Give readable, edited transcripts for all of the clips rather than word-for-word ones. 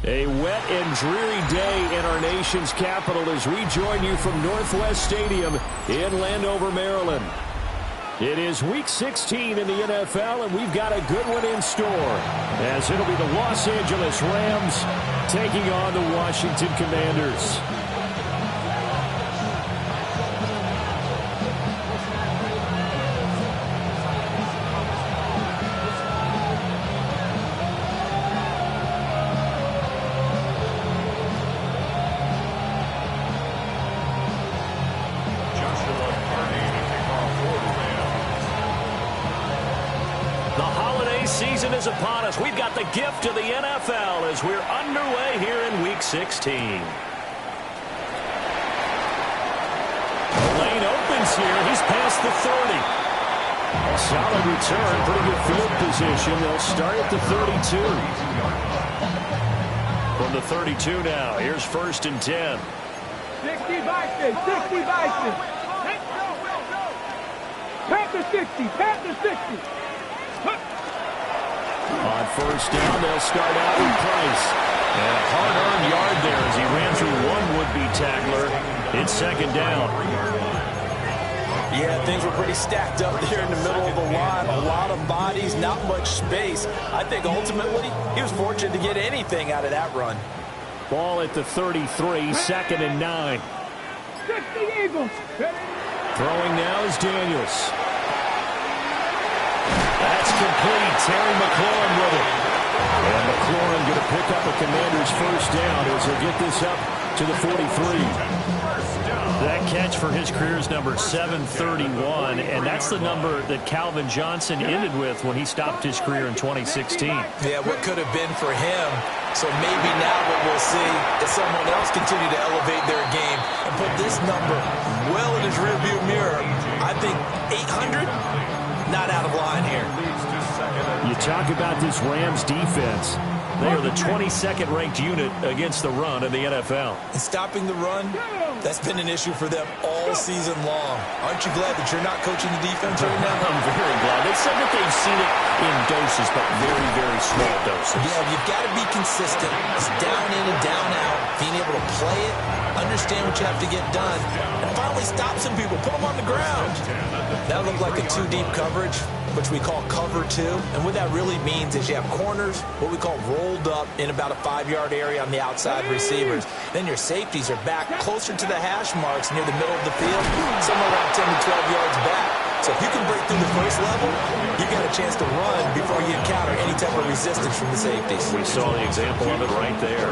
A wet and dreary day in our nation's capital as we join you from Northwest Stadium in Landover, Maryland. It is Week 16 in the NFL, and we've got a good one in store, as it'll be the Los Angeles Rams taking on the Washington Commanders. Season is upon us. We've got the gift of the NFL as we're underway here in Week 16. The lane opens here. He's past the 30. A solid return. Pretty good field position. They'll start at the 32. From the 32 now. Here's 1st and 10. 60 Vikings. 60 Vikings. Panthers 60. Panthers 60. On 1st down, they'll start out with Price. And a hard-earned yard there as he ran through one would-be tackler. It's 2nd down. Yeah, things were pretty stacked up there in the middle of the line. A lot of bodies, not much space. I think ultimately he was fortunate to get anything out of that run. Ball at the 33, 2nd and 9. 60 Eagles. Throwing now is Daniels. That's complete. Terry McLaurin with it. And McLaurin going to pick up a Commander's 1st down as he'll get this up to the 43. That catch for his career is number 731, and that's the number that Calvin Johnson ended with when he stopped his career in 2016. Yeah, what could have been for him. So maybe now what we'll see is someone else continue to elevate their game and put this number well in his rearview mirror. I think 800, not out of line here. You talk about this Rams defense. They are the 22nd ranked unit against the run in the NFL. And stopping the run, that's been an issue for them all season long. Aren't you glad that you're not coaching the defense right now? I'm very glad. They said that they've seen it in doses, but very, very small doses. Yeah, you've got to be consistent. It's down in and down out. Being able to play it, understand what you have to get done, and finally stop some people, put them on the ground. That looked like a 2-deep coverage, which we call cover 2. And what that really means is you have corners, what we call rolled up in about a 5-yard area on the outside receivers. Then your safeties are back closer to the hash marks near the middle of the field, somewhere around 10 to 12 yards back. So if you can break through the first level, you've got a chance to run before you encounter any type of resistance from the safeties. We saw the example of it right there.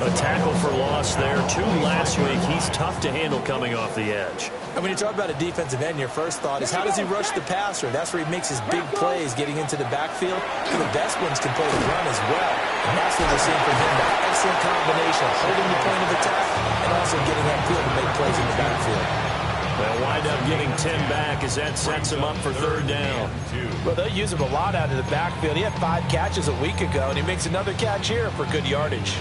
A tackle for loss there. 2 last week. He's tough to handle coming off the edge. And when you talk about a defensive end, your first thought is how does he rush the passer? That's where he makes his big plays getting into the backfield. The best ones can play the run as well. And that's what we're seeing from him. That excellent combination, holding the point of attack and also getting that field to make plays in the backfield. They'll wind up getting 10 back as that sets him up for 3rd down. Well, they'll use him a lot out of the backfield. He had 5 catches a week ago, and he makes another catch here for good yardage.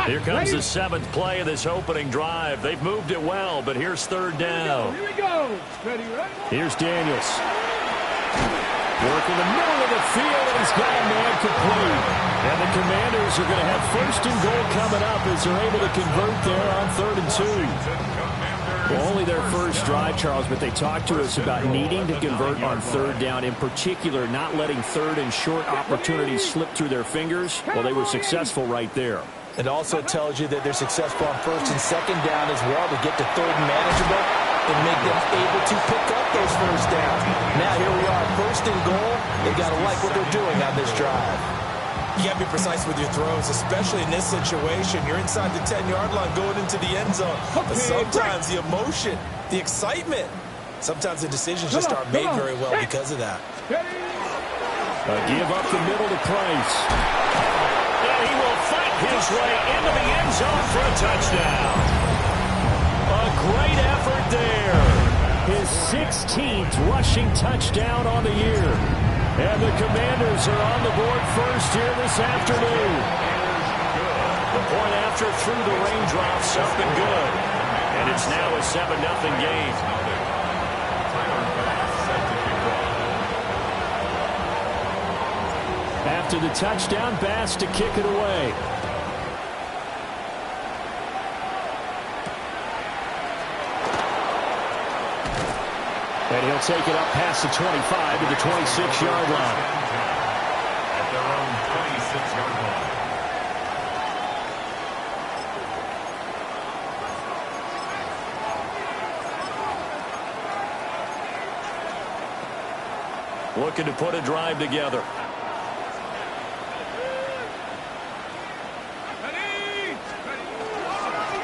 Here comes the 7th play of this opening drive. They've moved it well, but here's 3rd down. Here we go. Ready, right? Here's Daniels. Working the middle of the field, and he's got a man complete. And the Commanders are going to have 1st and goal coming up as they're able to convert there on 3rd and 2. Well, only their first drive, Charles, but they talked to us about needing to convert on 3rd down, in particular not letting 3rd and short opportunities slip through their fingers. Well, they were successful right there. It also tells you that they're successful on 1st and 2nd down as well to get to 3rd and manageable and make them able to pick up those 1st downs. Now here we are, 1st and goal. They got to like what they're doing on this drive. You got to be precise with your throws, especially in this situation. You're inside the 10-yard line going into the end zone. But sometimes the emotion, the excitement, sometimes the decisions just aren't made very well because of that. A give up the middle to Price. And he will fight his way into the end zone for a touchdown. A great effort there. His 16th rushing touchdown on the year. And the Commanders are on the board first here this afternoon. The point after through the raindrops up and good. And it's now a 7-0 game. to the touchdown pass to kick it away. And he'll take it up past the 25 to the 26-yard line. At their own 26-yard line. Looking to put a drive together.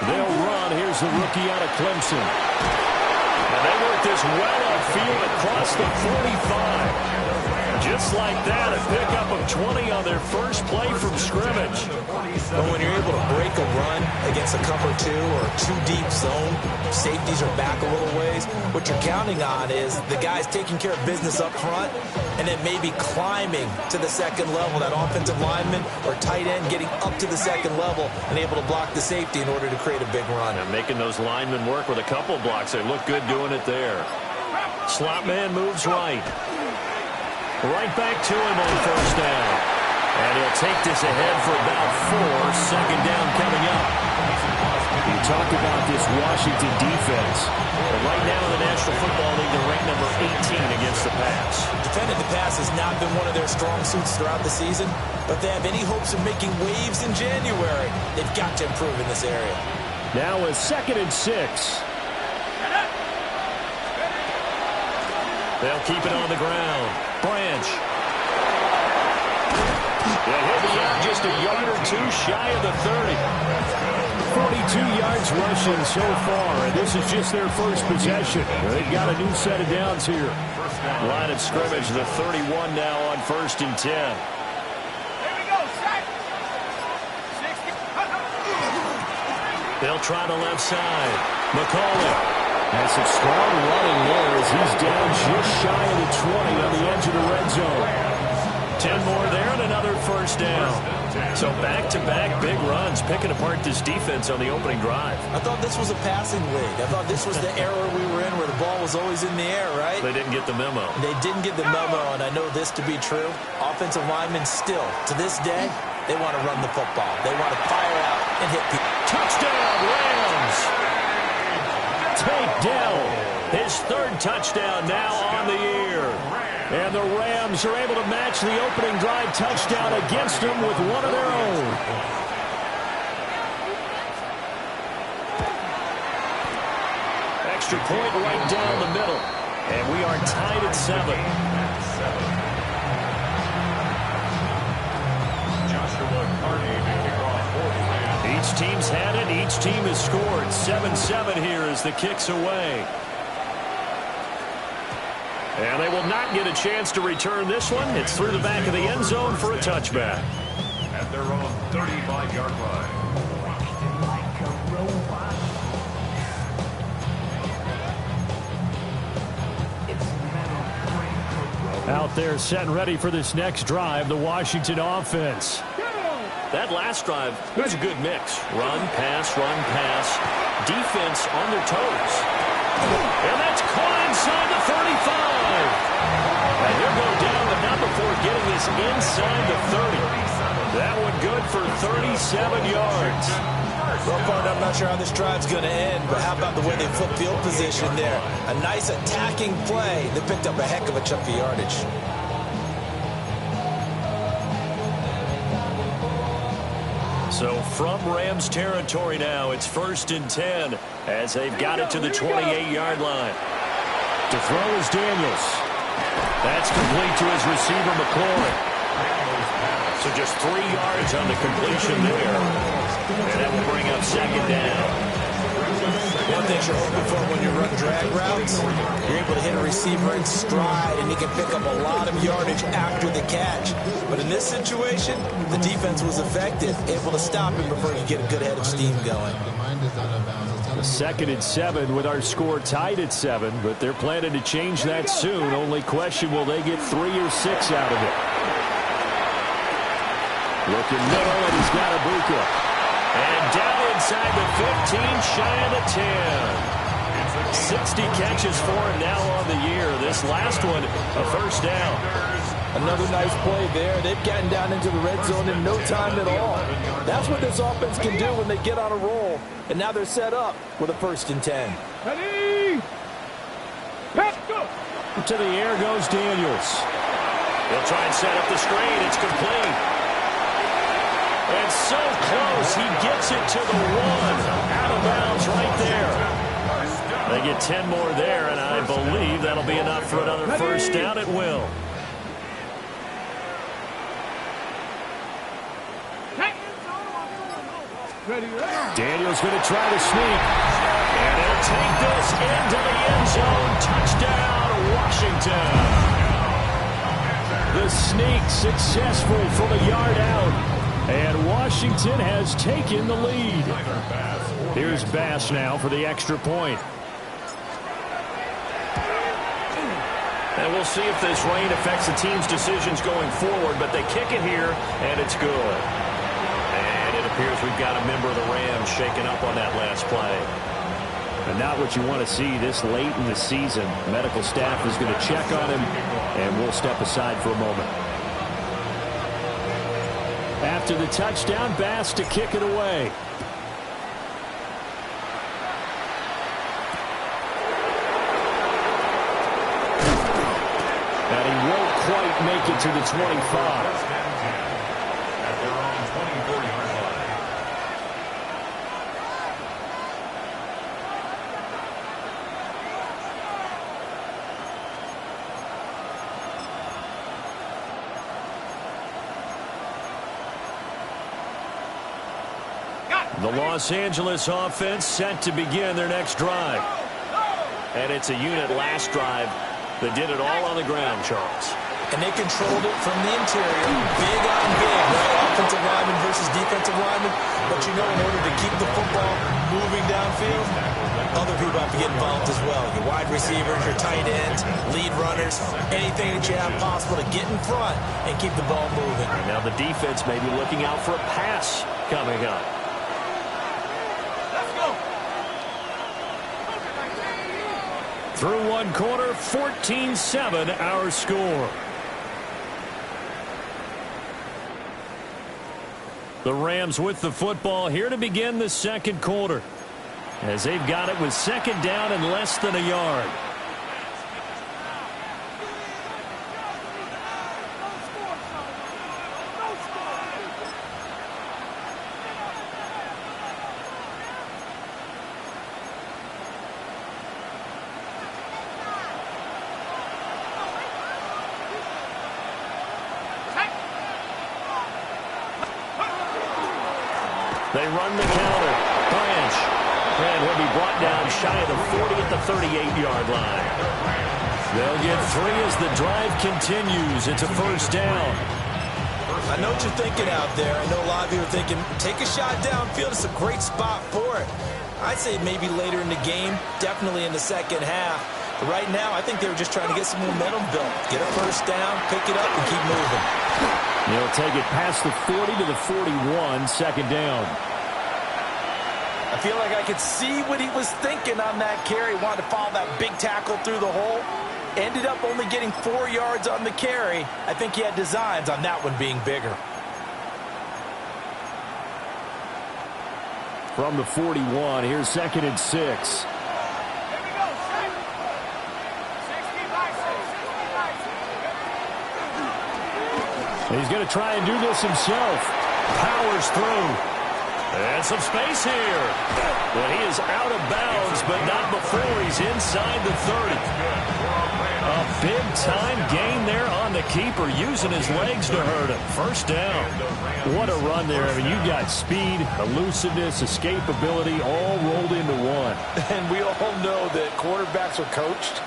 They'll run. Here's the rookie out of Clemson. And they work this well upfield across the 45. Just like that, a pickup of 20 on their first play from scrimmage. But when you're able to break a run against a cover 2 or 2-deep zone, safeties are back a little ways. What you're counting on is the guys taking care of business up front and then maybe climbing to the second level. That offensive lineman or tight end getting up to the second level and able to block the safety in order to create a big run. And making those linemen work with a couple blocks. They look good doing it there. Slot man moves right. Right back to him on first down. And he'll take this ahead for about 4. Second down coming up. You talked about this Washington defense. But right now in the National Football League, they're ranked number 18 against the pass. Defending the pass has not been one of their strong suits throughout the season, but they have any hopes of making waves in January. They've got to improve in this area. Now a 2nd and 6. They'll keep it on the ground. Branch. And he'll be out just a yard or 2 shy of the 30. 42 yards rushing so far, and this is just their first possession. They've got a new set of downs here. Line of scrimmage, the 31 now on 1st and 10. Here we go, set. 60. They'll try the left side. McCauley. Has some strong running there as he's down just shy of the 20 on the edge of the red zone. 10 more there and another first down. So back-to-back big runs, picking apart this defense on the opening drive. I thought this was a passing league. I thought this was the era we were in where the ball was always in the air, right? They didn't get the memo. They didn't get the memo, and I know this to be true. Offensive linemen still, to this day, they want to run the football. They want to fire out and hit people. Touchdown, Rams! Takedown. His 3rd touchdown now on the year. And the Rams are able to match the opening drive touchdown against them with one of their own. Extra point right down the middle. And we are tied at 7. Each team's had it. Each team has scored. 7-7 here as the kick's away. And they will not get a chance to return this one. It's through the back of the end zone for a touchback. At their own 35-yard line. Out there set and ready for this next drive, the Washington offense. That last drive, it was a good mix. Run, pass, defense on their toes. And that's caught inside the 35. And he'll go down, but not before getting this inside the 30. That one good for 37 yards. Well, partner, I'm not sure how this drive's going to end, but how about the way they flip field position there? A nice attacking play. They picked up a heck of a chunk of yardage. So from Rams territory now, it's 1st and 10 as they've got it to the 28-yard line. To throw is Daniels. That's complete to his receiver, McCoy. So just 3 yards on the completion there. And that will bring up 2nd down. One thing you're hoping for when you run drag routes, you're able to hit a receiver in stride, and he can pick up a lot of yardage after the catch. But in this situation, the defense was effective, able to stop him before you get a good head of steam going. 2nd and 7 with our score tied at 7, but they're planning to change that soon. Only question, will they get 3 or 6 out of it? Looking middle, and he's got Ibuka. And down inside the 15, shy of the 10. 60 catches for him now on the year. This last one, a first down. Another nice play there. They've gotten down into the red zone in no time at all. That's what this offense can do when they get on a roll. And now they're set up with a 1st and 10. Ready? Let's go. To the air goes Daniels. He'll try and set up the screen. It's complete. And so close. He gets it to the 1. Out of bounds right there. They get 10 more there, and I believe that'll be enough for another 1st down at will. Daniels going to try to sneak. And he'll take this into the end zone. Touchdown, Washington. The sneak successful from a yard out. And Washington has taken the lead. Here's Bass now for the extra point. And we'll see if this rain affects the team's decisions going forward, but they kick it here, and it's good. And it appears we've got a member of the Rams shaking up on that last play. And not what you want to see this late in the season. Medical staff is going to check on him, and we'll step aside for a moment. After the touchdown, Bass to kick it away. And he won't quite make it to the 25. At their own 24-yard line. The Los Angeles offense set to begin their next drive. And it's a unit last drive that did it all on the ground, Charles. And they controlled it from the interior. Big on big, right? Offensive lineman versus defensive lineman. But you know, in order to keep the football moving downfield, other people have to get involved as well. Your wide receivers, your tight ends, lead runners, anything that you have possible to get in front and keep the ball moving. Now the defense may be looking out for a pass coming up. Through one quarter, 14-7 our score. The Rams with the football here to begin the second quarter, as they've got it with 2nd down and less than a yard. They run the counter. Branch. And he'll be brought down shy of the 40 at the 38-yard line. They'll get 3 as the drive continues. It's a 1st down. I know what you're thinking out there. I know a lot of you are thinking, take a shot downfield. It's a great spot for it. I'd say maybe later in the game, definitely in the second half. But right now, I think they were just trying to get some momentum built. Get a 1st down, pick it up, and keep moving. They'll take it past the 40 to the 41, 2nd down. I feel like I could see what he was thinking on that carry. Wanted to follow that big tackle through the hole. Ended up only getting 4 yards on the carry. I think he had designs on that one being bigger. From the 41, here's 2nd and 6. Here we go, set. 60 by 6, 60 by 6. He's going to try and do this himself. Powers through. And some space here. Well, he is out of bounds, but not before he's inside the 30. A big-time gain there on the keeper, using his legs to hurt him. 1st down. What a run there. I mean, you got speed, elusiveness, escapability, all rolled into one. And we all know that quarterbacks are coached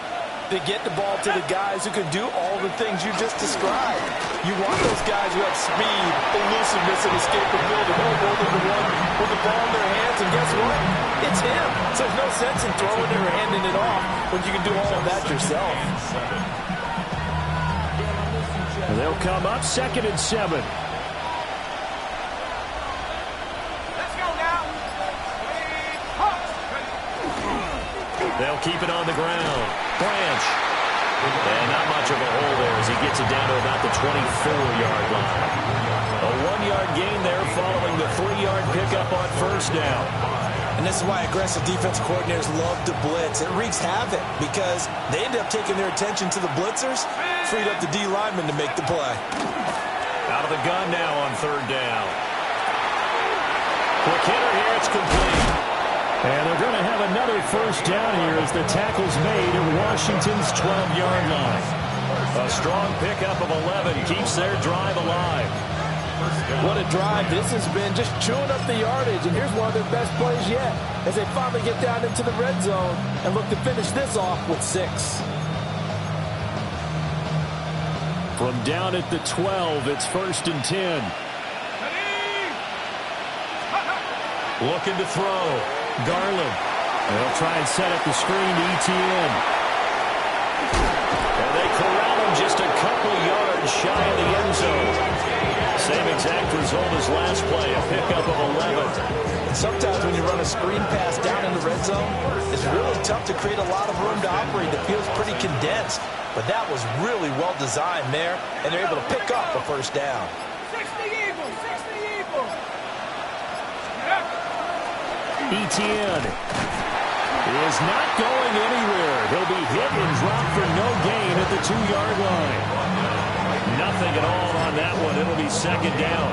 to get the ball to the guys who can do all the things you just described. You want those guys who have speed, elusiveness, and escapability all rolled into one with the ball in their hands, and guess what? It's him. So there's no sense in throwing it or handing it off when you can do all of that yourself. And they'll come up 2nd and 7. Let's go now. They'll keep it on the ground. Branch. And not much of a hole there as he gets it down to about the 24-yard line. A 1-yard gain there following the 3-yard pickup on first down. And this is why aggressive defense coordinators love to blitz. It wreaks havoc because they end up taking their attention to the blitzers, freed up the D lineman to make the play. Out of the gun now on third down. Quick hitter here, it's complete. And they're going to have another first down here as the tackle's made at Washington's 12-yard line. A strong pickup of 11 keeps their drive alive. What a drive this has been, just chewing up the yardage. And here's one of their best plays yet as they finally get down into the red zone and look to finish this off with 6. From down at the 12, it's 1st and 10. Looking to throw. Garland. They'll try and set up the screen to ETN. And they corral him just a couple yards shy of the end zone. Same exact result as last play, a pickup of 11. Sometimes when you run a screen pass down in the red zone, it's really tough to create a lot of room to operate. It feels pretty condensed. But that was really well designed there, and they're able to pick up a first down. 60 Eagles, 60 Eagles. ETN is not going anywhere. He'll be hit and dropped for no gain at the 2-yard line. Nothing at all on that one. It'll be second down.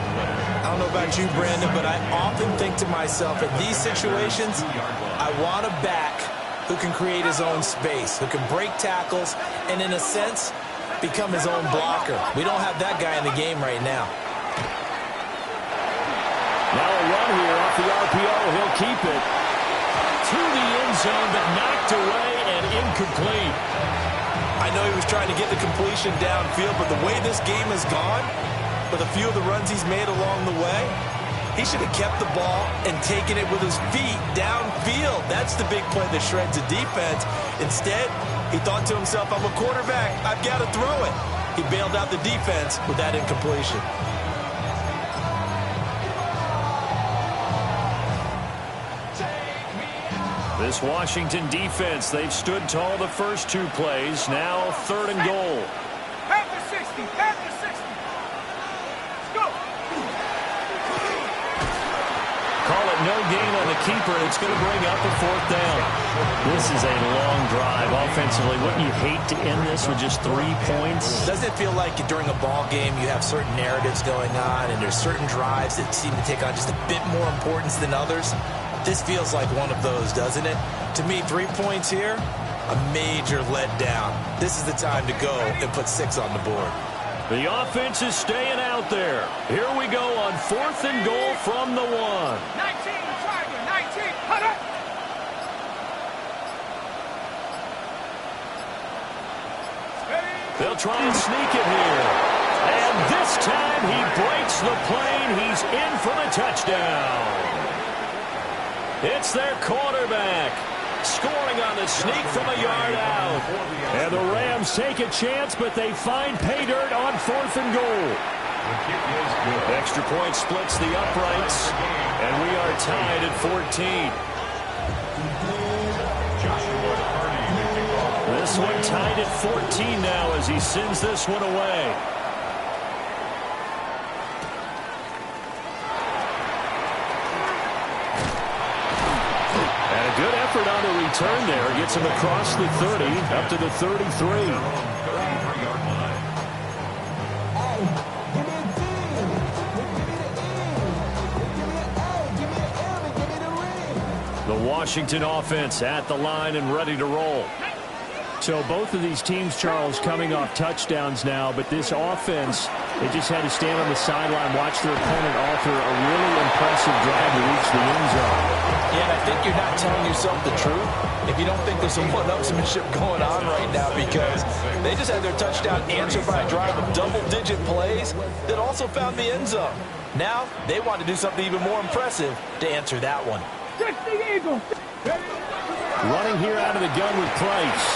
I don't know about you, Brandon, but I often think to myself, in these situations, I want a back who can create his own space, who can break tackles, and in a sense, become his own blocker. We don't have that guy in the game right now. Now a run here off the RPO. He'll keep it To the end zone, but knocked away and incomplete. I know he was trying to get the completion downfield, but the way this game has gone, with a few of the runs he's made along the way, he should have kept the ball and taken it with his feet downfield. That's the big play that shreds a defense. Instead, he thought to himself, I'm a quarterback. I've got to throw it. He bailed out the defense with that incompletion. This Washington defense, they've stood tall the first 2 plays. Now 3rd and goal. Half the 60, half the 60. Let's go. Call it no gain on the keeper, and it's going to bring up a 4th down. This is a long drive offensively. Wouldn't you hate to end this with just 3 points? Doesn't it feel like during a ball game you have certain narratives going on and there's certain drives that seem to take on just a bit more importance than others? This feels like one of those, doesn't it? To me, 3 points here, a major letdown. This is the time to go and put 6 on the board. The offense is staying out there. Here we go on 4th and goal from the 1. 19, Tiger, 19. Hut up. They'll try and sneak it here. And this time he breaks the plane. He's in for the touchdown. It's their quarterback scoring on the sneak from a yard out. And the Rams take a chance, but they find pay dirt on 4th and goal. Extra point splits the uprights, and we are tied at 14. This one tied at 14 now as he sends this one away. Good effort on the return there. Gets him across the 30, up to the 33. The Washington offense at the line and ready to roll. So both of these teams, Charles, coming off touchdowns now, but this offense, they just had to stand on the sideline, watch their opponent author a really impressive drive to reach the end zone. Yeah, and I think you're not telling yourself the truth if you don't think there's some one-upsmanship going on right now, because they just had their touchdown answered by a drive of double-digit plays that also found the end zone. Now, they want to do something even more impressive to answer that one. 60 Eagles. Running here out of the gun with Price.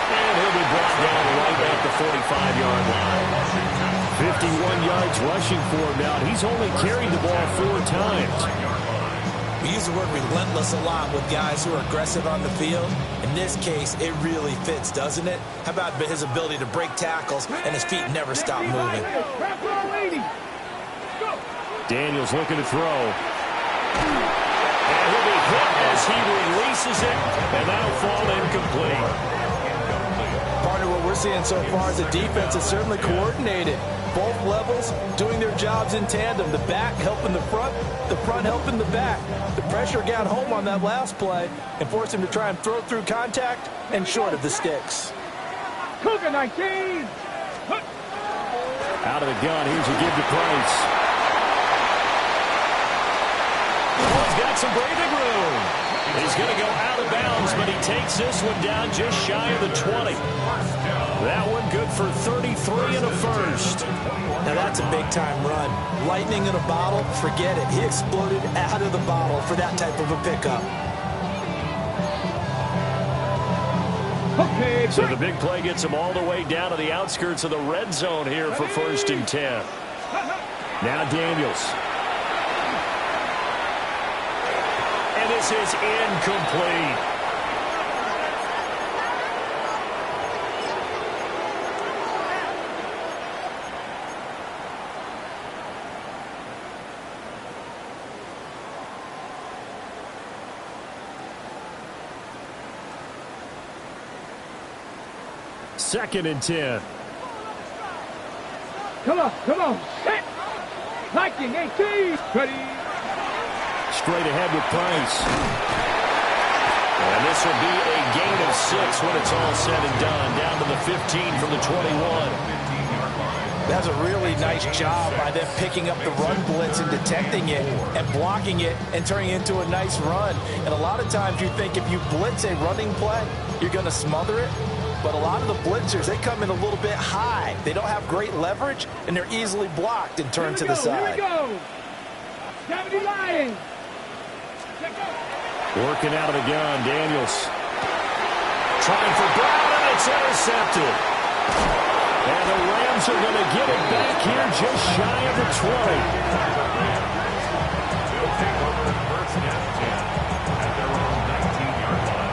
And he'll be brought down right at the 45-yard line. 51 yards rushing for him now. He's only carried the ball 4 times. We use the word relentless a lot with guys who are aggressive on the field, and In this case, it really fits, doesn't it? How about his ability to break tackles and his feet never stop moving? Daniels looking to throw. And he'll be hit as he releases it, and that'll fall incomplete. Partner, what we're seeing so far is the defense is certainly coordinated. Both levels doing their jobs in tandem. The back helping the front helping the back. The pressure got home on that last play and forced him to try and throw through contact and short of the sticks. Cougar 19. Out of the gun, here's a give to Price. Oh, he's got some breathing room. He's going to go out of bounds, but he takes this one down just shy of the 20. That one good for 33 and a first. Now that's a big-time run. Lightning in a bottle, forget it. He exploded out of the bottle for that type of a pickup. Okay, so the big play gets him all the way down to the outskirts of the red zone here for 1st and 10. Now Daniels. And this is incomplete. Second and 10. Come on. Hit. Lightning 18. Ready. Straight ahead with Price. And this will be a gain of 6 when it's all said and done. Down to the 15 from the 21. That's a really nice job by them picking up the run blitz and detecting it and blocking it and turning it into a nice run. And a lot of times you think if you blitz a running play, you're going to smother it. But a lot of the blitzers, they come in a little bit high. They don't have great leverage, and they're easily blocked and turned to the side. Here we go. 70 Lions. Working out of the gun, Daniels. Trying for Brown, and it's intercepted. And the Rams are going to get it back here just shy of the 20. They'll take over the first and 10 at their own 19-yard line.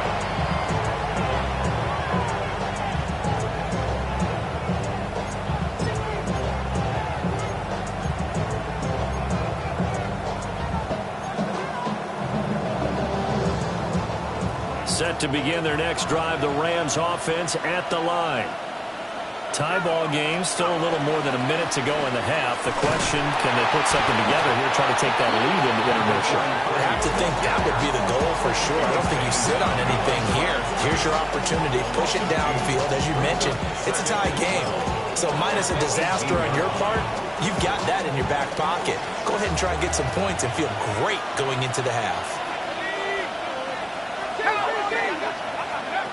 Set to begin their next drive, the Rams offense at the line. Tie ball game, still a little more than a minute to go in the half. The question, can they put something together here, try to take that lead into intermission? I have to think that would be the goal for sure. I don't think you sit on anything here. Here's your opportunity. Push it downfield. As you mentioned, it's a tie game. So minus a disaster on your part, you've got that in your back pocket. Go ahead and try and get some points and feel great going into the half.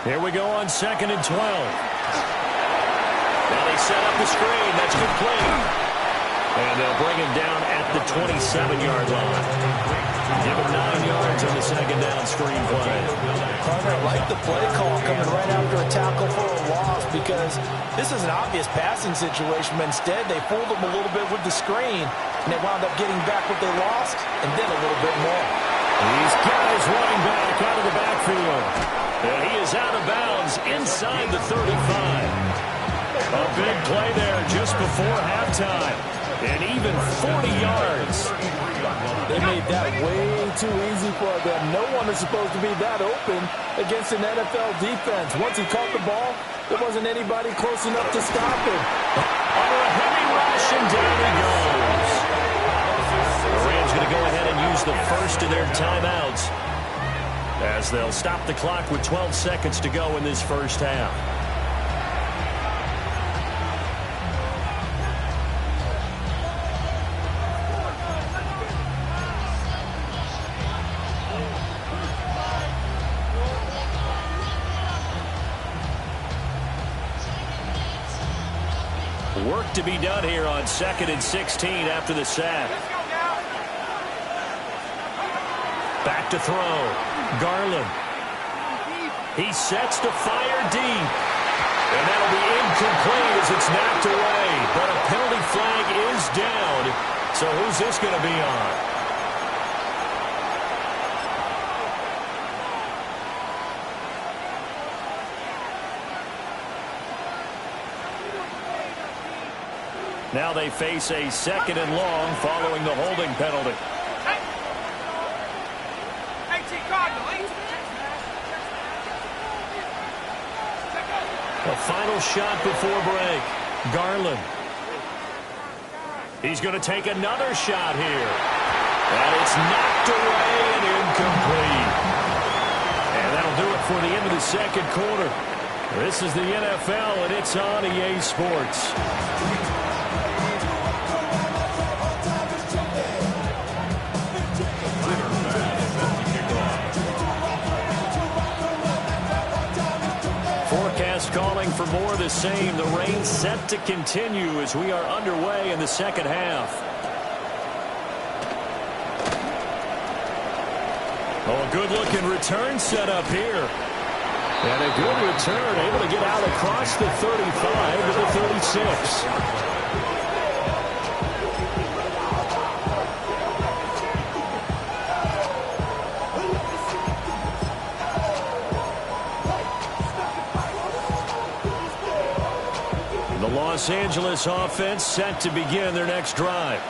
Here we go on 2nd and 12. Now they set up the screen. That's complete. And they'll bring him down at the 27-yard line. Give him 9 yards on the second down screen play. Partner, I like the play call coming right after a tackle for a loss because this is an obvious passing situation, but instead they fooled him a little bit with the screen, and they wound up getting back what they lost and then a little bit more. He's got his running back out of the backfield. And he is out of bounds inside the 35. A big play there just before halftime. And even 40 yards. They made that way too easy for them. No one is supposed to be that open against an NFL defense. Once he caught the ball, there wasn't anybody close enough to stop him. Under a heavy rush, and down he goes. The Rams going to go ahead and use the first of their timeouts, as they'll stop the clock with 12 seconds to go in this first half. Work to be done here on 2nd and 16 after the sack. Back to throw. Garland. He sets to fire deep. And that'll be incomplete as it's knocked away. But a penalty flag is down. So who's this going to be on? Now they face a 2nd and long following the holding penalty. A final shot before break. Garland. He's going to take another shot here. And it's knocked away and incomplete. And that'll do it for the end of the 2nd quarter. This is the NFL, and it's on EA Sports. Forecast calling for more of the same. The rain set to continue as we are underway in the 2nd half. Oh, a good-looking return set up here. And a good return, able to get out across the 35 to the 36. The Los Angeles offense set to begin their next drive.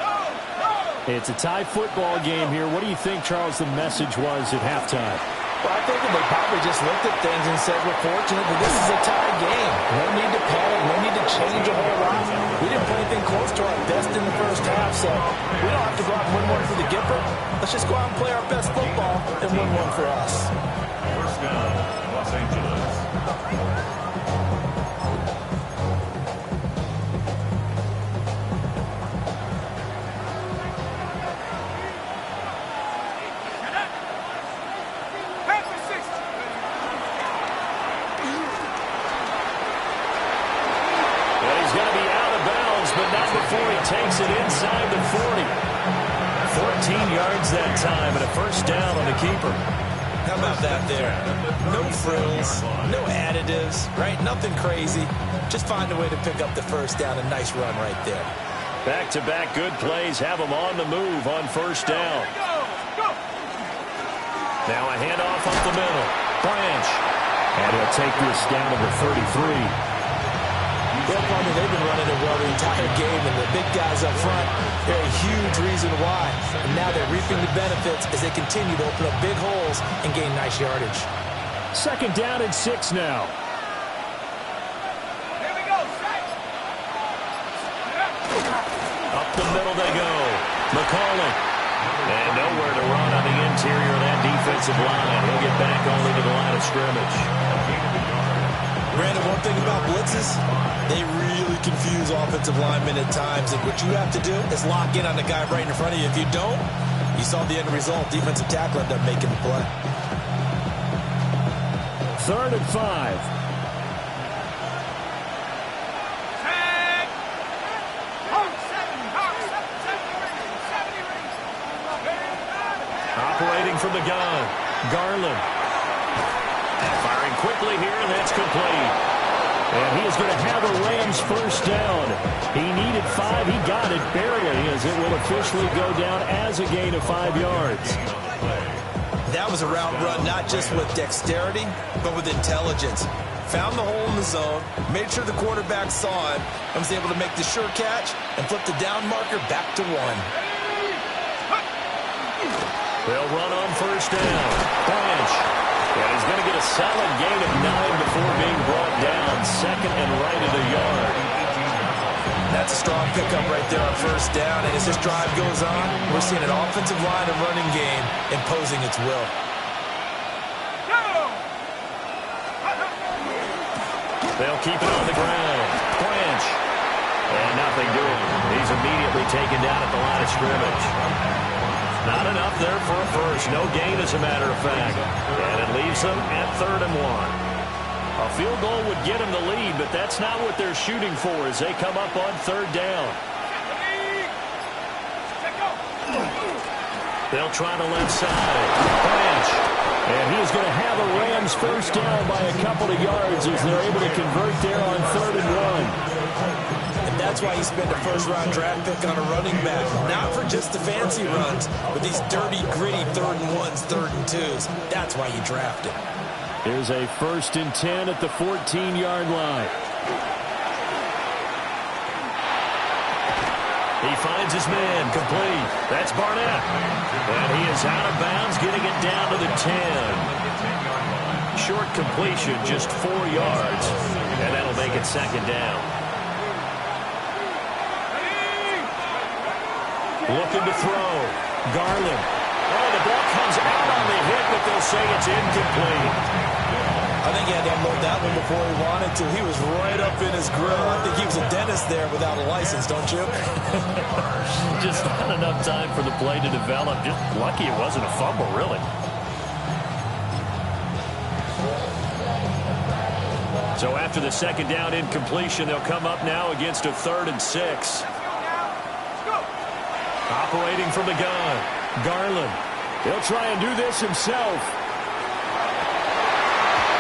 It's a tie football game here. What do you think, Charles, the message was at halftime? Well, I think they probably just looked at things and said, we're fortunate that this is a tie game. No need to panic. No need to change a whole lot. We didn't play anything close to our best in the first half, so we don't have to go out and win one for the Gipper. Let's just go out and play our best football and win one for us. First down, Los Angeles. Before he takes it inside the 40. 14 yards that time and a first down on the keeper. How about that there? No frills, no additives, right? Nothing crazy. Just find a way to pick up the first down. A nice run right there. Back-to-back good plays have him on the move on first down. Now a handoff up the middle. Branch. And he'll take this down to the 33. Well, Palmer, they've been running it well the entire game, and the big guys up front, they're a huge reason why. And now they're reaping the benefits as they continue to open up big holes and gain nice yardage. 2nd down and 6 now. Here we go. Up the middle they go. McCauley. And nowhere to run on the interior of that defensive line. He'll get back only to the line of scrimmage. Brandon, one thing about blitzes, they really confuse offensive linemen at times, and what you have to do is lock in on the guy right in front of you. If you don't, you saw the end result. Defensive tackle ended up making the play. 3rd and 5. Operating from the gun, Garland. Firing quickly here, and that's complete. And he is going to have a Rams first down. He needed 5. He got it barely, as it will officially go down as a gain of 5 yards. That was a route run not just with dexterity, but with intelligence. Found the hole in the zone, made sure the quarterback saw it, and was able to make the sure catch and flip the down marker back to 1. They'll run on first down. Branch. And he's going to get a solid gain of 9 before being brought down. 2nd and right at a yard. That's a strong pickup right there on first down. And as this drive goes on, we're seeing an offensive line and running game imposing its will. They'll keep it on the ground. Branch. And nothing doing. He's immediately taken down at the line of scrimmage. Not enough there for a first. No gain, as a matter of fact. And it leaves them at 3rd and 1. A field goal would get them the lead, but that's not what they're shooting for as they come up on 3rd down. They'll try the left side. Branch. And he's going to have a Rams first down by a couple of yards as they're able to convert there on 3rd and 1. That's why you spend a first-round draft pick on a running back. Not for just the fancy runs, but these dirty, gritty 3rd and 1s, 3rd and 2s. That's why you draft him. Here's a 1st and 10 at the 14-yard line. He finds his man, complete. That's Barnett. And he is out of bounds, getting it down to the 10. Short completion, just 4 yards. And that'll make it second down. Looking to throw. Garland. Oh, the ball comes out on the hit, but they'll say it's incomplete. I think he had to unload that one before he wanted to. He was right up in his grill. I think he was a dentist there without a license, don't you? Just not enough time for the play to develop. Just lucky it wasn't a fumble, really. So after the second down incompletion, they'll come up now against a 3rd and 6. Operating from the gun, Garland. He'll try and do this himself.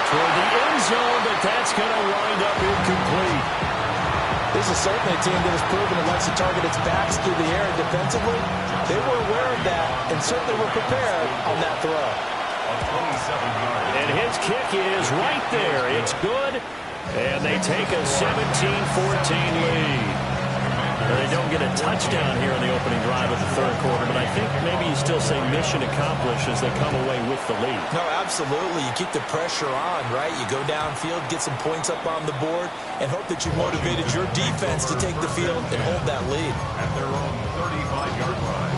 For the end zone, but that's going to wind up incomplete. This is certainly a team that has proven it likes to target its backs through the air defensively. They were aware of that and certainly were prepared on that throw. And his kick is right there. It's good. And they take a 17-14 lead. They don't get a touchdown here in the opening drive of the 3rd quarter, but I think maybe you still say mission accomplished as they come away with the lead. No, absolutely. You keep the pressure on, right? You go downfield, get some points up on the board, and hope that you've motivated your defense to take the field and hold that lead. At their own 35-yard line.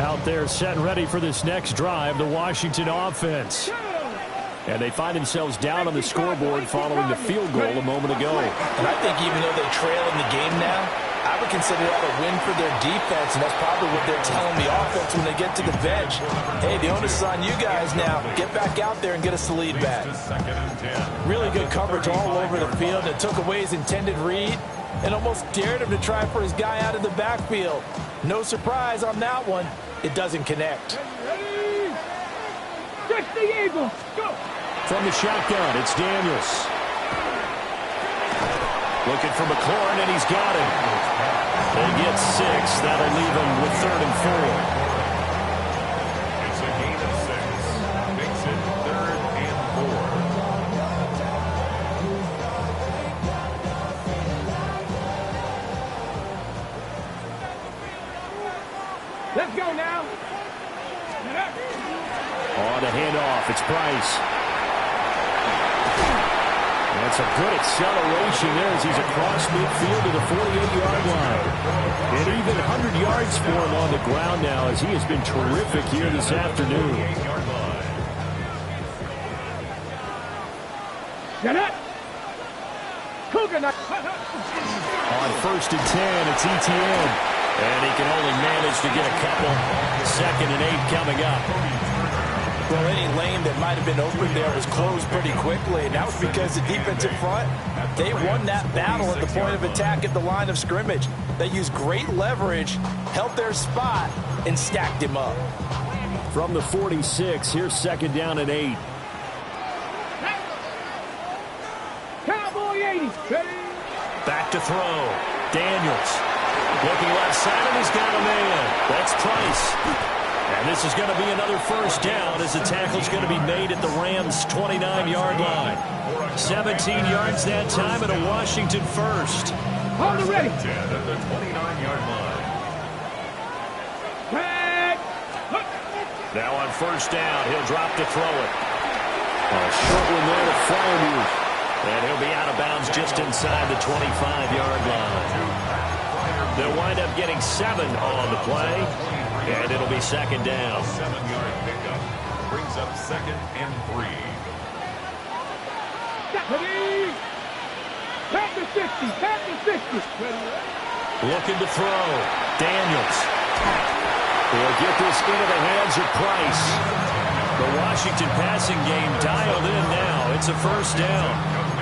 Out there set and ready for this next drive, the Washington offense. And they find themselves down on the scoreboard following the field goal a moment ago. And I think even though they trail in the game now, I would consider that a win for their defense, and that's probably what they're telling the offense when they get to the bench. Hey, the onus is on you guys now. Get back out there and get us the lead back. Really good coverage all over the field. It took away his intended read and almost dared him to try for his guy out of the backfield. No surprise on that one. It doesn't connect. Check the Eagles. Go. From the shotgun, it's Daniels. Looking for McLaurin, and he's got him. They get 6. That'll leave them with 3rd and 4. It's a gain of 6. Makes it 3rd and 4. Let's go now. On the handoff, it's Price. That's a good acceleration there as he's across midfield to the 48-yard line. And even 100 yards for him on the ground now as he has been terrific here this afternoon. Get it. Cougar. On 1st and 10, it's Etienne. And he can only manage to get a couple. 2nd and 8 coming up. Well, any lane that might have been open there was closed pretty quickly, and that was because the defensive front, they won that battle at the point of attack at the line of scrimmage. They used great leverage, held their spot, and stacked him up. From the 46, here's 2nd down and 8. Cowboy 80. Back to throw. Daniels. Looking left side, and he's got a man. That's Price. And this is going to be another 1st down as the tackle's going to be made at the Rams' 29-yard line. 17 yards that time and a Washington 1st. On the ready. 10 at the 29-yard line. Now on 1st down, he'll drop to throw it. A short one there to Freiermuth. And he'll be out of bounds just inside the 25-yard line. They'll wind up getting 7 on the play. And it'll be 2nd down. 7-yard pickup brings up 2nd and 3. Back to 60. Back to 60. Looking to throw. Daniels. They'll get this into the hands of Price. The Washington passing game dialed in now. It's a 1st down.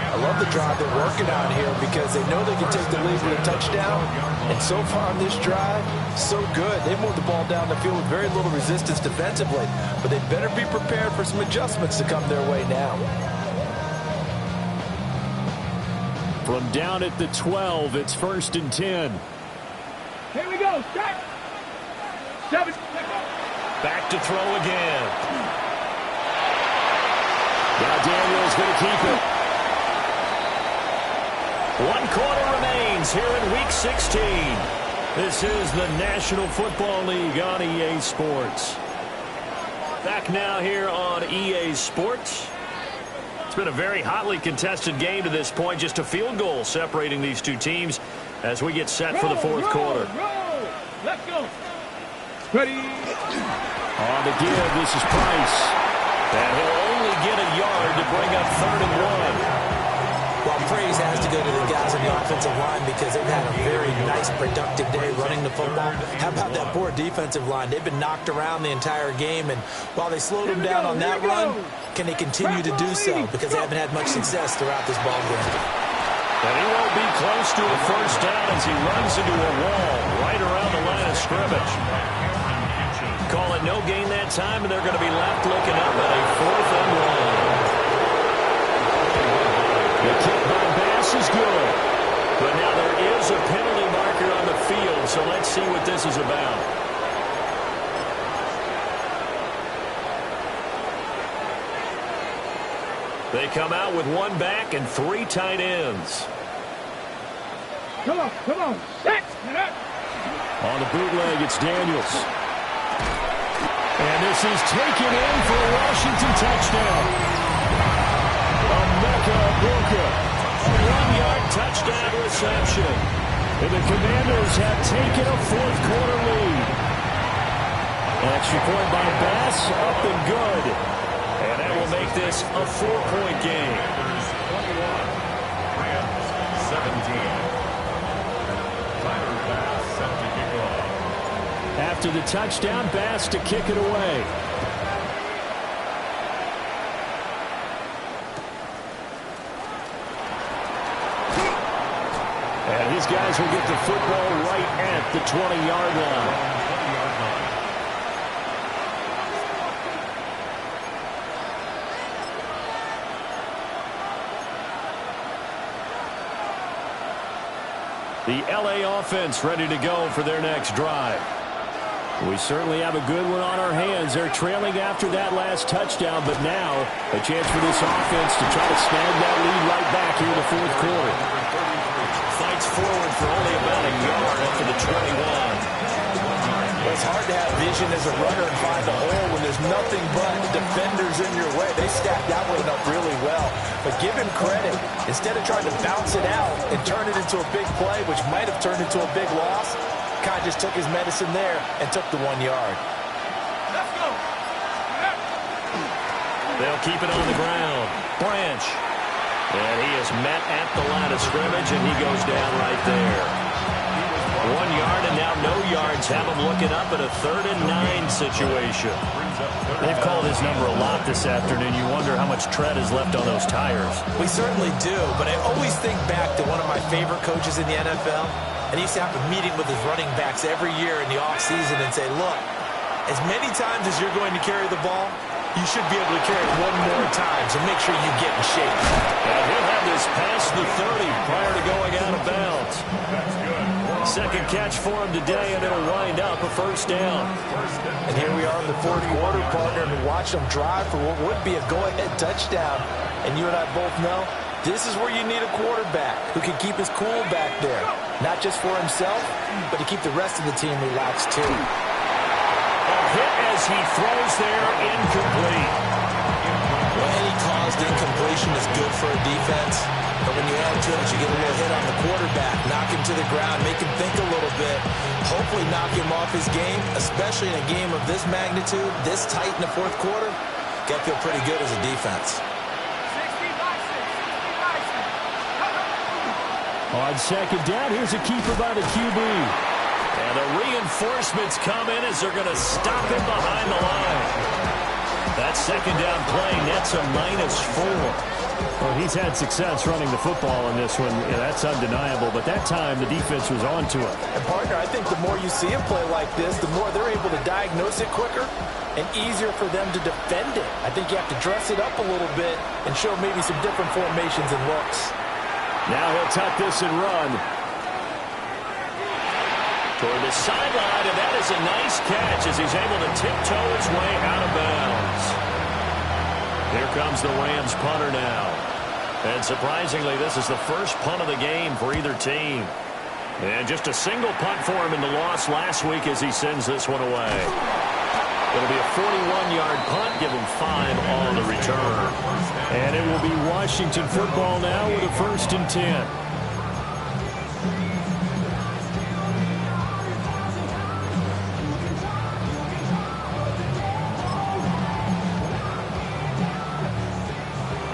I love the drive they're working on here because they know they can take the lead with a touchdown. And so far on this drive, so good. They moved the ball down the field with very little resistance defensively. But they better be prepared for some adjustments to come their way now. From down at the 12, it's 1st and 10. Here we go. Start. 7. Back to throw again. Now Daniel's going to keep it. 1 quarter remains here in Week 16. This is the National Football League on EA Sports. Back now here on EA Sports. It's been a very hotly contested game to this point. Just a field goal separating these two teams as we get set for the fourth quarter. Let's go. Ready. On the give, this is Price. And he'll only get a yard to bring up 3rd and 1. Well, praise has to go to the guys on the offensive line because they've had a very nice, productive day running the football. How about that poor defensive line? They've been knocked around the entire game, and while they slowed them down on that run, can they continue to do so? Because they haven't had much success throughout this ball game. And he won't be close to a first down as he runs into a wall right around the line of scrimmage. Call it no gain that time, and they're going to be left looking up at a 4th and 1. The kick by Bass is good. But now there is a penalty marker on the field, so let's see what this is about. They come out with 1 back and 3 tight ends. Come on. Set. On the bootleg, it's Daniels. And this is taken in for a Washington touchdown. A 1-yard touchdown reception. And the Commanders have taken a fourth quarter lead. Extra point by Bass, up and good. And that will make this a 4-point game. 17. After the touchdown, Bass to kick it away. And these guys will get the football right at the 20-yard line. The LA offense ready to go for their next drive. We certainly have a good one on our hands. They're trailing after that last touchdown, but now a chance for this offense to try to snag that lead right back here in the fourth quarter. Fights forward for only about a yard up to the 21. It's hard to have vision as a runner and find a hole when there's nothing but defenders in your way. They stacked that one up really well. But give him credit. Instead of trying to bounce it out and turn it into a big play, which might have turned into a big loss, Kai just took his medicine there and took the 1 yard. Let's go. They'll keep it on the ground. Branch. And he is met at the line of scrimmage, and he goes down right there. 1 yard, and now no yards. Have him looking up at a 3rd and 9 situation. They've called his number a lot this afternoon. You wonder how much tread is left on those tires. We certainly do, but I always think back to one of my favorite coaches in the NFL, and he used to have a meeting with his running backs every year in the offseason and say, look, as many times as you're going to carry the ball, you should be able to carry it 1 more time, so make sure you get in shape. And he'll have this past the 30 prior to going out of bounds. Second catch for him today, and it'll wind up a first down. And here we are in the fourth quarter, partner, and watch them drive for what would be a go-ahead touchdown. And you and I both know this is where you need a quarterback who can keep his cool back there. Not just for himself, but to keep the rest of the team relaxed too. A hit as he throws there, incomplete. Well, any caused incompletion is good for a defense. But when you add to it, you get a little hit on the quarterback, knock him to the ground, make him think a little bit, hopefully knock him off his game, especially in a game of this magnitude, this tight in the fourth quarter. Got to feel pretty good as a defense. 60-6. On second down, here's a keeper by the QB. And the reinforcements come in as they're going to stop him behind the line. That second down play nets a -4. Well, he's had success running the football in this one. Yeah, that's undeniable. But that time, the defense was on to him. And, partner, I think the more you see a play like this, the more they're able to diagnose it quicker and easier for them to defend it. I think you have to dress it up a little bit and show maybe some different formations and looks. Now he'll tuck this and run. Toward the sideline, and that is a nice catch as he's able to tiptoe his way out of bounds. Here comes the Rams punter now. And surprisingly, this is the first punt of the game for either team. And just a single punt for him in the loss last week as he sends this one away. It'll be a 41-yard punt, give him 5 on the return. And it will be Washington football now with a 1st and 10.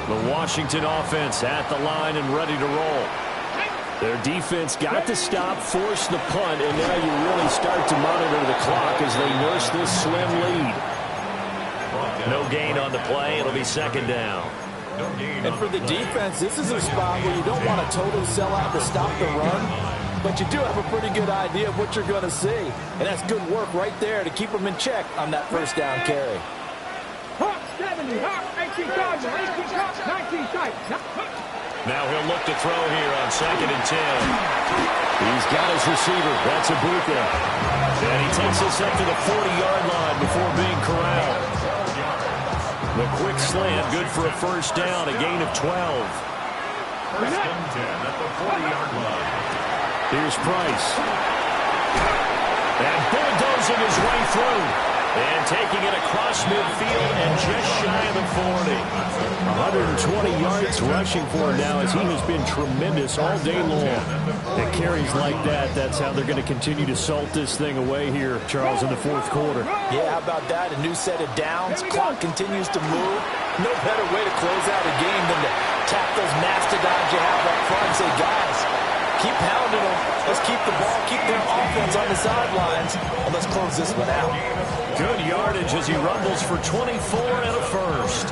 The Washington offense at the line and ready to roll. Their defense got to stop, force the punt, and now you really start to monitor the clock as they nurse this slim lead. No gain on the play. It'll be 2nd down. And for the defense, this is a spot where you don't want to totally sell out to stop the run, but you do have a pretty good idea of what you're going to see. And that's good work right there to keep them in check on that 1st down carry. 70, 18 cards, 18 cards, 19 cards. Now he'll look to throw here on 2nd and 10. He's got his receiver. That's Ibuka. And he takes this up to the 40-yard line before being corralled. The quick slant, good for a 1st down, a gain of 12. 1st and 10 at the 40-yard line. Here's Price. And bulldozing his way through. And taking it across midfield and just shy of the 40. 120 yards rushing for him now as he has been tremendous all day long. And carries like that, that's how they're going to continue to salt this thing away here, Charles, in the 4th quarter. Yeah, how about that? A new set of downs. Clock continues to move. No better way to close out a game than to tap those mastodons you have up front and say, guys, keep pounding them. Let's keep the ball, keep their offense on the sidelines, and let's close this one out. Good yardage as he rumbles for 24 and a 1st.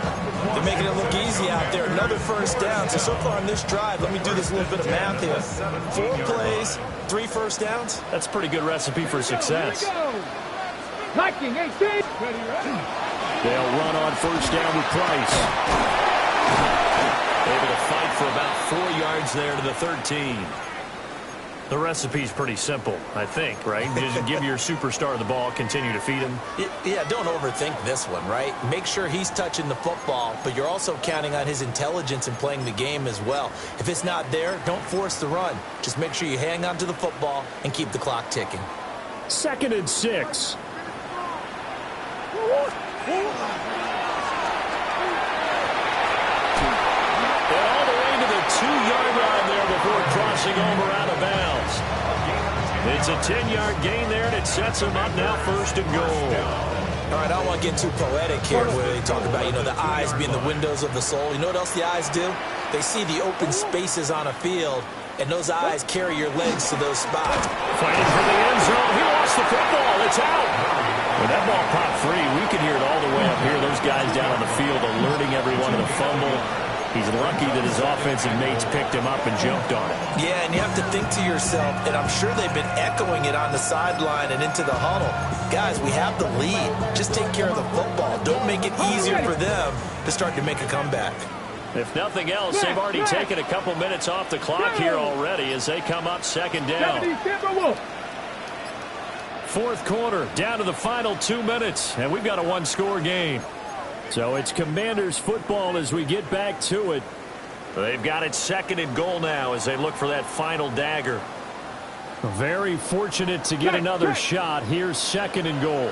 They're making it look easy out there. Another 1st down. So far on this drive, let me do this little bit of math here. 4 plays, 3 1st downs. That's a pretty good recipe for success. 19, 18. Ready. They'll run on 1st down with Price. Able to fight for about 4 yards there to the 13. The recipe's pretty simple, I think, right? Just give your superstar the ball, continue to feed him. Yeah, don't overthink this one, right? Make sure he's touching the football, but you're also counting on his intelligence in playing the game as well. If it's not there, don't force the run. Just make sure you hang on to the football and keep the clock ticking. 2nd and 6. And all the way to the 2-yard line there before crossing over out of bounds. It's a 10-yard gain there, and it sets him up now 1st and goal. All right, I don't want to get too poetic here where they talk about, the eyes being the windows of the soul. You know what else the eyes do? They see the open spaces on a field, and those eyes carry your legs to those spots. Fighting for the end zone. He lost the football. It's out. When that ball popped free, we could hear it all the way up here. Those guys down on the field alerting everyone to the fumble. He's lucky that his offensive mates picked him up and jumped on it. Yeah, and you have to think to yourself, and I'm sure they've been echoing it on the sideline and into the huddle. Guys, we have the lead. Just take care of the football. Don't make it easier for them to start to make a comeback. If nothing else, they've already taken a couple minutes off the clock here already as they come up 2nd down. 4th quarter, down to the final 2 minutes, and we've got a 1-score game. So it's Commanders football as we get back to it. They've got it 2nd and goal now as they look for that final dagger. Very fortunate to get another shot. Here's 2nd and goal.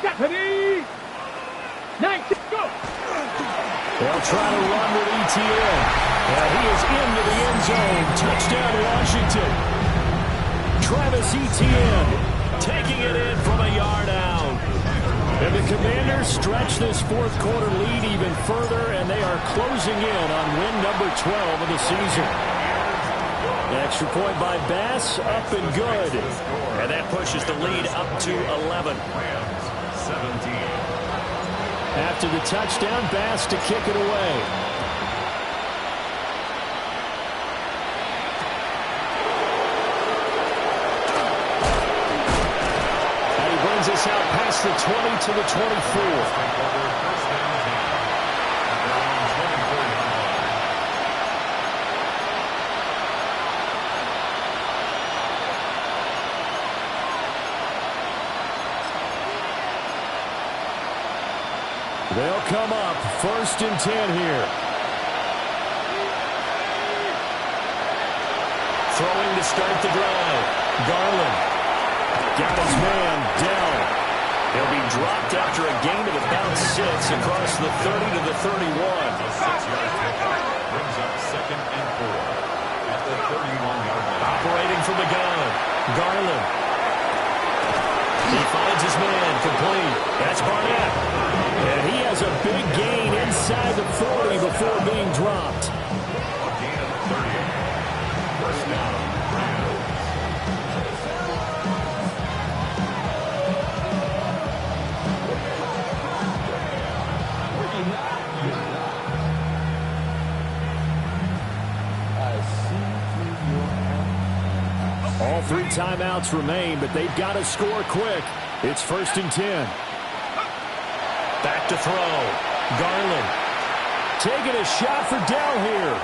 Deputy! 19, go! They'll try to run with ETN. And he is into the end zone. Touchdown, Washington. Travis Etienne taking it in from a yard out. And the Commanders stretch this 4th quarter lead even further, and they are closing in on win number 12 of the season. Extra point by Bass, up and good. And that pushes the lead up to 11. 17. After the touchdown, Bass to kick it away. Us out past the 20 to the 24. They'll come up 1st and 10 here. Throwing to start the drive. Garland got his man down. He'll be dropped after a gain of about 6 across the 30 to the 31. A 6-yard pickup brings up 2nd and 4 at the 31-yard line. Operating from the gun. Garland. He finds his man complete. That's Barnett. And he has a big gain inside the 40 before being dropped. A gain of 30. First down, Rams. All 3 timeouts remain, but they've got to score quick. It's 1st and 10. Back to throw. Garland. Taking a shot for Dell here.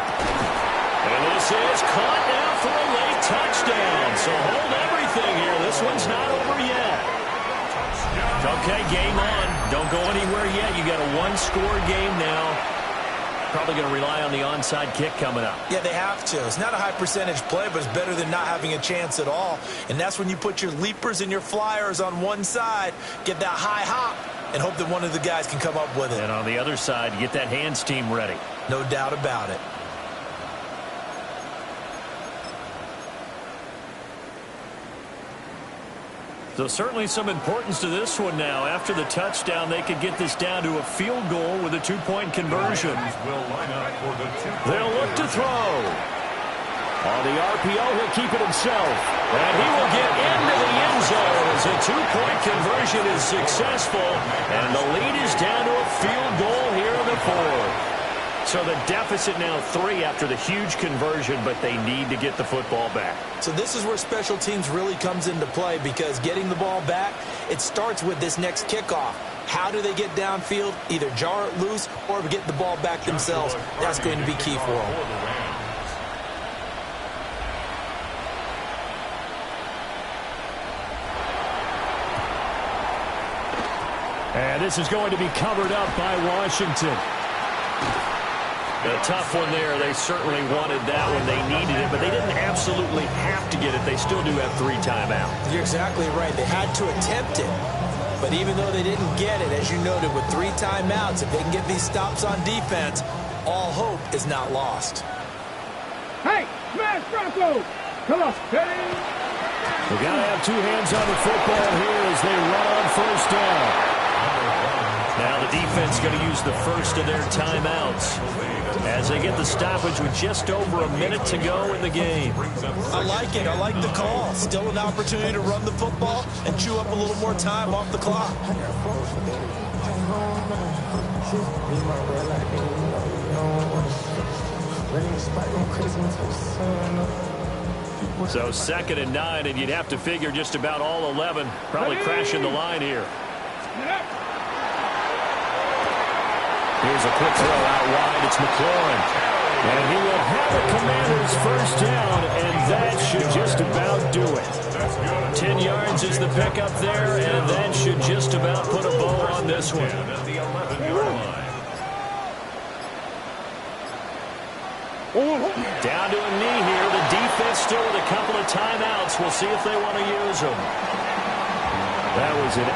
And this is caught now for a late touchdown. So hold everything here. This one's not over yet. Okay, game on. Don't go anywhere yet. You got a 1-score game now. Probably going to rely on the onside kick coming up. Yeah, they have to. It's not a high percentage play, but it's better than not having a chance at all. And that's when you put your leapers and your flyers on one side, get that high hop, and hope that one of the guys can come up with it. And on the other side, you get that hands team ready. No doubt about it. So certainly some importance to this one now. After the touchdown, they could get this down to a field goal with a 2-point conversion. They'll look to throw. On the RPO, he'll keep it himself. And he will get into the end zone as a 2-point conversion is successful. And the lead is down to a field goal here in the 4th. So the deficit now 3 after the huge conversion, but they need to get the football back. So this is where special teams really comes into play, because getting the ball back, it starts with this next kickoff. How do they get downfield? Either jar it loose or get the ball back themselves. That's going to be key for them. And this is going to be covered up by Washington. A tough one there. They certainly wanted that when they needed it, but they didn't absolutely have to get it. They still do have 3 timeouts. You're exactly right. They had to attempt it. But even though they didn't get it, as you noted, with 3 timeouts, if they can get these stops on defense, all hope is not lost. Hey, smash Bronco! Come on, steady! They got to have 2 hands on the football here as they run on 1st down. Now the defense going to use the first of their timeouts as they get the stoppage with just over a minute to go in the game. I like it. I like the call. Still an opportunity to run the football and chew up a little more time off the clock. So 2nd and 9, and you'd have to figure just about all 11 probably crashing the line here. Here's a quick throw out wide. It's McLaurin. And he will have the Commanders 1st down, and that should just about do it. 10 yards is the pickup there, and that should just about put a bow on this one. At the 11-yard line. Down to a knee here. The defense still with a couple of timeouts. We'll see if they want to use them. That was an